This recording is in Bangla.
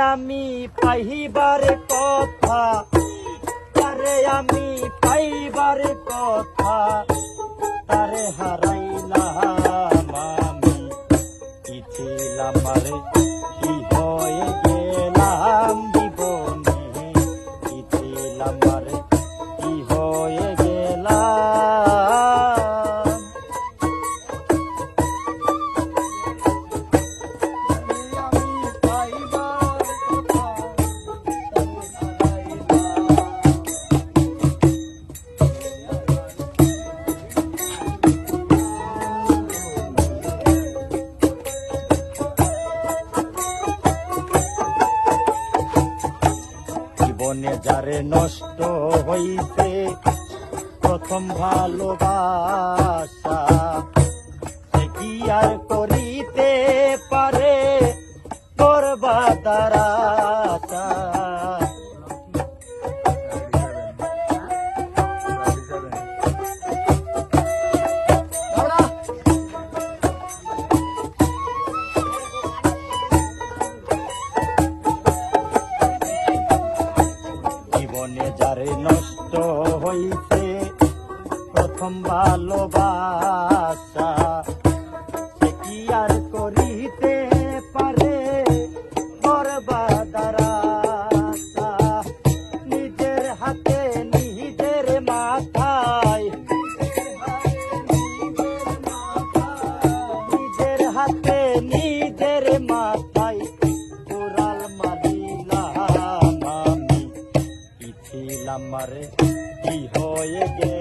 আমি পাইবার কথা, তারে আমি পাইবার কথা, তারে হারাইলাম আমি। কি ছিলাম আরে কি হয়ে গেলাম জীবনে, কি ছিলাম আরে কি হয়ে গেলাম। আমি পাইবার কথা, জীবনে যারে নষ্ট হইছে প্রথম ভালোবাসা, সে কি আর করিতে পারে বরবাদার আশা। জীবনে যারে নষ্ট হইছে প্রথম ভালোবাসা, সে কি আর করিতে পারে বরবাদার আশা। নিজের হাতে নিজের মাথায়, নিজের হাতে নিজের মাথায় কুড়াল মারিলাম আমি। কি ছিলাম আরে কি হয়ে গেলাম।